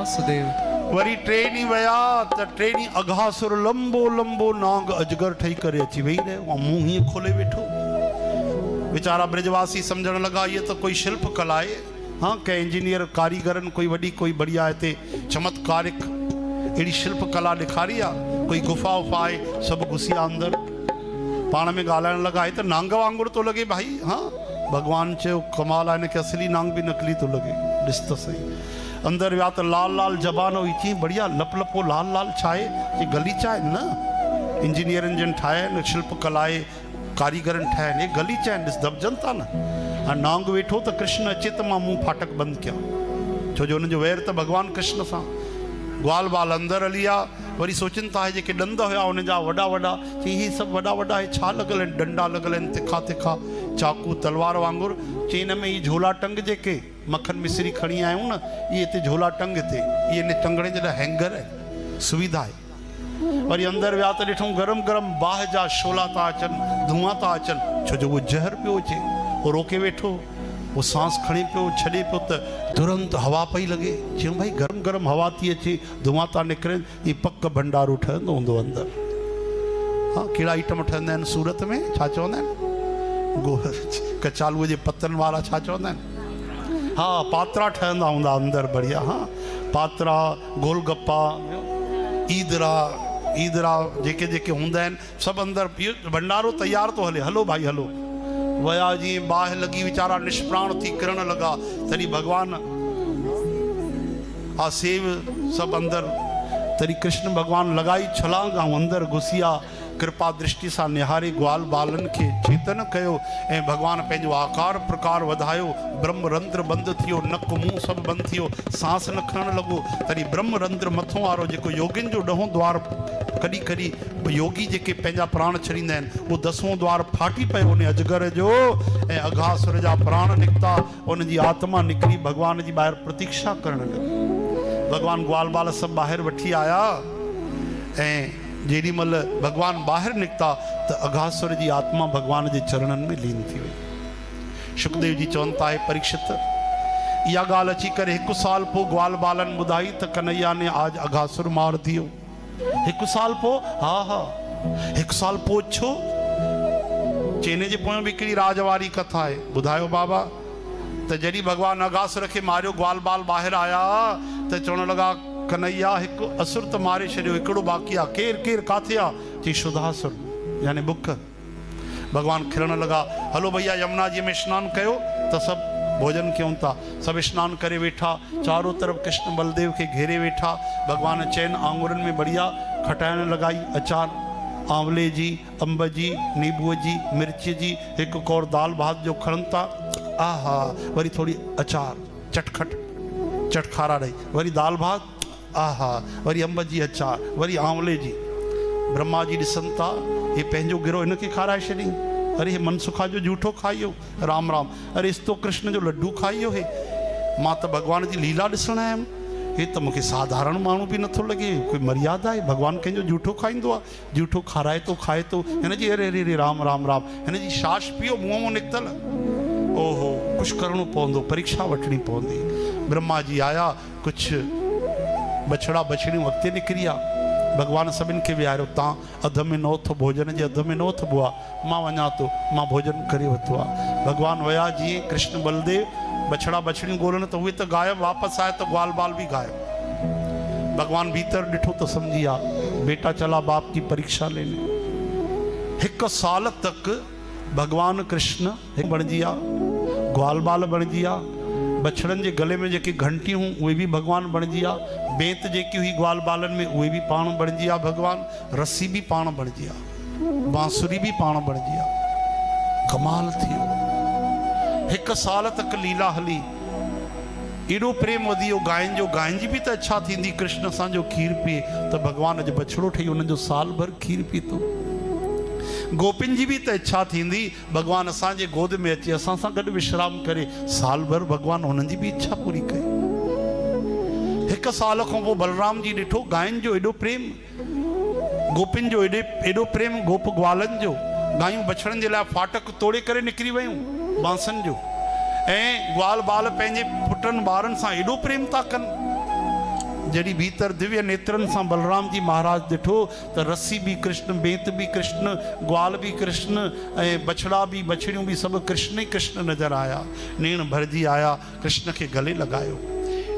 Vasudev. Worry trainee वया त trainee Aghasura लंबो लंबो नांग अजगर ठही करे अची वेही रहियो, मुंह ही खोले वेठो। बेचारा ब्रजवासी समझण लगा ये तो कोई शिल्प कला है। हाँ, के इंजीनियर कारीगरन कोई वडी कोई बढ़िया हिते चमत्कारिक अड़ी शिल्प कला ॾेखारी आहे। कोई गुफा उफा है, सब घुसिया अंदर पाण में ॻाल्हाइण लगा है तो नांग वांगुर तो लगे भाई। हाँ, भगवान चयो कमाल आहे, इनके असली नांग भी नकली तो लगे, ॾिस त सही। अंदर विया तो लाल लाल जबान हुई थी, बढ़िया लप लपो लाल लाल छाए ये गलीचा है न। इंजीनियरन जन ठाया न, शिल्प कलाए कारीगरन ठाया ये गलीचा है, ॾिस दबजन था न। हाँ, नांग वेठो तो कृष्ण अचे तो मां मुंह फाटक बंद किया, छो जो उनजो वैर तो भगवान कृष्ण सां। ग्वाल बाल अंदर हली आ, वरी सोचन था जेके डंद हुआ उनजा वॾा वॾा, ये सब वॾा वॾा है छा लगल आहिनि, डंडा लगल आहिनि तिखा तिखा, चाकू तलवार वांगुर। चेन में ये झोला टंग जेके मक्खन मिश्री खणी आयूं न, ये हिते झोला टंग हिते, ये इन टंगणे जे लाइ हैंगर है, सुविधा है। वरी अंदर विया तो ॾिठूं गरम गरम बाह जा शोला था अचनि, धुआं था अचनि, छो जो वो जहर पियो अचे। वो रोके वेठो, वो सांस खणे पियो, छॾे पियो त तुरंत हवा पई लगे। चयूं भाई गरम गरम हवा थी अचे, धुआं था निकिरनि, ये पक भंडारो ठहंदो हूंदो अंदर। हाँ, कहिड़ा आइटम ठहंदा आहिनि सूरत में, छा चवंदा आहिनि, कचालूअ जे पतनि वारा छा चवंदा आहिनि। हाँ, पात्रा ठहंदा हूंदा अंदर बढ़िया। हाँ, पात्रा, गोलगप्पा, ईदरा ईदरा जेके जेके हूंदा आहिनि सभु अंदर। इहो भंडारो तयार तो हले, हलो भाई हलो। वया जी बाह लगी, वीचारा निष्प्राण थी किरण लगा, तरी भगवान आ सेव सब अंदर, तरी कृष्ण भगवान लगाई छलांग ऐं अंदर घुसिया। कृपा दृष्टि सां निहारे ग्वाल बालन के चेतन कयो ऐं भगवान पंहिंजो आकार प्रकार वधायो। ब्रह्म रंध्र बंद थियो, नक मुंह सब बंद थियो, सांस न खणण लॻो। तरी ब्रह्म रंध्र मथों वारो जेको योगिन जो ॾहों द्वार, कॾहिं कॾहिं योगी जेके पंहिंजा प्राण छॾींदा आहिनि, वो 10हों द्वार फाटी पियो उन अजगर जो, ऐं अघासुर जा प्राण निकिता, उनजी आत्मा निकिरी भगवान जी ॿाहिरि प्रतीक्षा करण लॻी। भगवान ग्वाल बाल सब ॿाहिरि वठी आया, ऐं जेॾी महिल भगवान ॿाहिरि निकिता त अघासुर जी आत्मा भगवान जे चरणनि में लीन थी वई। सुखदेव जी चवनि था, हे परीक्षित, इहा ॻाल्हि अची करे 1 साल पोइ ग्वाल बालन ॿुधाई त कन्हैया ने आज अघासुर मार दियो। 1 साल पोइ? हा हा, 1 साल पोइ छो? चेने जे पोयां बि हिकिड़ी राज वारी कथा आहे, ॿुधायो बाबा। त जॾहिं भगवान अघासुर खे मारियो, ग्वाल बाल ॿाहिरि आया त चवण लॻा, कन्हैया हिकु असुर त मारे छॾियो, हिकिड़ो बाक़ी आहे। केरु केरु काथे आहे? चई शुदासुर, यानी बुख। भगवान खिलण लॻा, हलो भैया यमुना जी में सनानु कयो त सभु भोजन कयूं था। सभु सनानु करे वेठा, चारों तरफ़ कृष्ण बलदेव खे घेरे वेठा। भगवान चइनि आंगुरनि में बढ़िया खटाइण लॻाई, अचार आंवले जी, अंब जी, नीबूअ जी, मिर्च जी, हिकु कौर दाल भात जो खणनि था। आहा, वरी थोड़ी अचार चटखट चटखारा ॾेई, वरी दाल भात, आहा, वरी अंब जी अचार, वरी आंवले जी। ब्रह्मा जी ॾिसनि था, हे पंहिंजो गिरो हिनखे खाराए छॾी। अरे हे मनसुखा जो जूठो खाइयो, राम राम। अरे इस्तो कृष्ण जो लड्डू खाइयो। हे मां त भगवान जी लीला ॾिसण आयुमि, हे त मूंखे साधारण माण्हू बि नथो लॻे, कोई मर्यादा आहे? भगवान कंहिंजो जूठो खाईंदो आहे? जूठो खाराए थो, खाए थो। हिन जी अरे अरे अरे राम राम राम, हिन जी छाछ पियो मुंहं मां निकितल। ओहो, कुझु करिणो पवंदो, परीक्षा वठणी पवंदी। ब्रह्मा जी आया, कुझु बछड़ा बछड़ियूं अॻिते निकिरी आहे। भगवान सभिनि खे विहारियो, तव्हां अध में न उथो, भोजन जे अध में न उथबो आहे, मां वञा थो, मां भोजन करे वरितो आहे। भगवान विया, जीअं कृष्ण बलदेव बछड़ा बछड़ियूं ॻोल्हनि त उहे त गायब, वापसि आए त ग्वाल बाल बि गायब। भगवान भीतर ॾिठो तो समझी आ, बेटा चला बाप की परीक्षा लेने। 1 साल तक भगवान कृष्ण बणजी आ, ग्वाल बाल बणजी आ, बछड़न जे गले में जेके घंटियूं उहे भी भगवान बणजी आ, बेत जेकी हुई ग्वाल बालन में उहे भी पाण बणजी आ भगवान, रस्सी भी पाण बणजी आ, बांसुरी भी पाण बणजी आ। कमाल थियो। 1 साल तक लीला हली, एडो प्रेम वधियो गायन जो। गायन जी भी तो इच्छा थी कृष्ण सां जो खीर पिए, तो भगवान अज बछड़ो ठही उन जो साल भर खीर पीतो। गोपिन जी भी तो इच्छा थी भगवान असांजे गोद में अचे, असां सां गॾु विश्राम करे, साल भर भगवान उन्हनि जी भी इच्छा पूरी कई। 1 साल खां पोइ बलराम जी ॾिठो गायन जो एडो प्रेम, गोपिन जो एडो प्रेम, गोप ग्वालन जो। गायूं बछड़न जे लाइ फाटक तोड़े करे निकिरी वयूं बांसन जो, ऐं ग्वाल बाल पंहिंजे पुटनि ॿारनि सां एडो प्रेम था कनि। जड़ी भीतर दिव्य नेत्रन से बलराम जी महाराज दिठो तो रस्सी भी कृष्ण, बेत भी कृष्ण, ग्वाल भी कृष्ण, बछड़ा भी बछड़ियों भी सब कृष्ण ही कृष्ण नजर आया। नीण भरजी आया, कृष्ण के गले लगायो।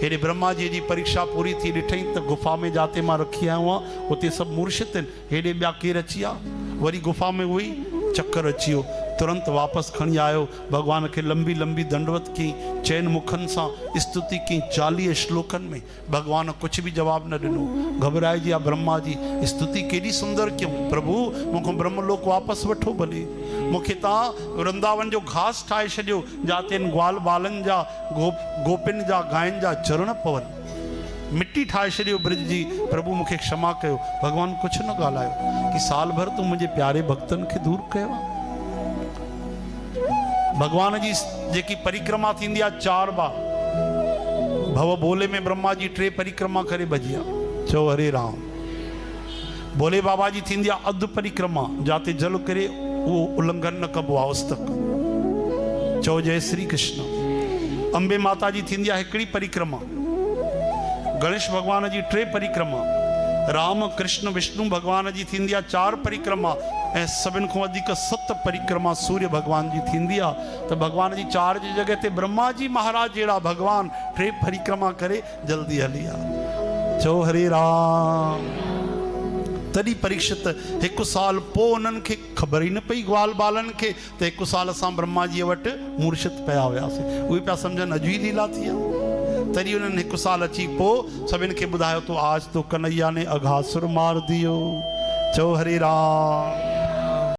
हेरे ब्रह्मा जी जी परीक्षा पूरी थी, ॾिठई तो गुफा में जाते मां रखी आयो आहियां, उते सब मूर्छित आहिनि। हेॾे ॿिया केर अची विया, वरी गुफा में हुई चक्कर अची वियो, तुरंत वापस खणी आयो। भगवान के लंबी लंबी दंडवत की, चैन मुखन सां स्तुति की, 40 श्लोकन में। भगवान कुछ भी जवाब न ॾिनो। घबराए जी ब्रह्मा जी, स्तुति केॾी सुंदर क्यों? प्रभु मूंखे ब्रह्मलोक वापस वठो भले, मूंखे तव्हां वृंदावन जो घास ठाहे छॾियो, जाते ग्वाल बालन जा, गोपिन जा, गायन जा चरण पवन, मिट्टी ठाहे छॾियो ब्रज जी। प्रभु मूंखे क्षमा कयो। भगवान कुछ न ॻाल्हायो कि साल भर तूं मुंहिंजे प्यारे भक्तन खे दूर कयो आहे। भगवान जी जेकी परिक्रमा थींदी आहे 4 बार, भव बोले में ब्रह्मा जी 3 परिक्रमा करे भजिया। चो हरे राम। बोले बाबा जी थींदी आहे अध परिक्रमा, जाते जल करे वो उल्लंघन न कबो आवस्तक। चो जय श्री कृष्ण। अंबे माता जी थींदी आहे 1 परिक्रमा। गणेश भगवान जी 3 परिक्रमा। राम कृष्ण विष्णु भगवान जी थींदी आहे 4 परिक्रमा। ऐं सभिनि खां वधीक 7 परिक्रमा सूर्य भगवान जी थींदी आहे। तो भगवान जी 4 जी जगह ते ब्रह्मा जी महाराज जहिड़ा भगवान 3 परिक्रमा करे जल्दी हली आ। चो हरे राम। तॾहिं परीक्षित 1 साल पोइ उन्हनि खे ख़बर ई न पई ग्वाल बालन खे, त 1 साल असां ब्रह्मा जी वटि मूर्छित पिया हुआसीं। उहे पिया सम्झनि अॼु ई लीला थी आहे। तरी उन्होंने 1 साल अची पोइ सभिनि खे ॿुधायो तो आज तो कन्हैया ने अघासुर मार दियो। चो हरे राम।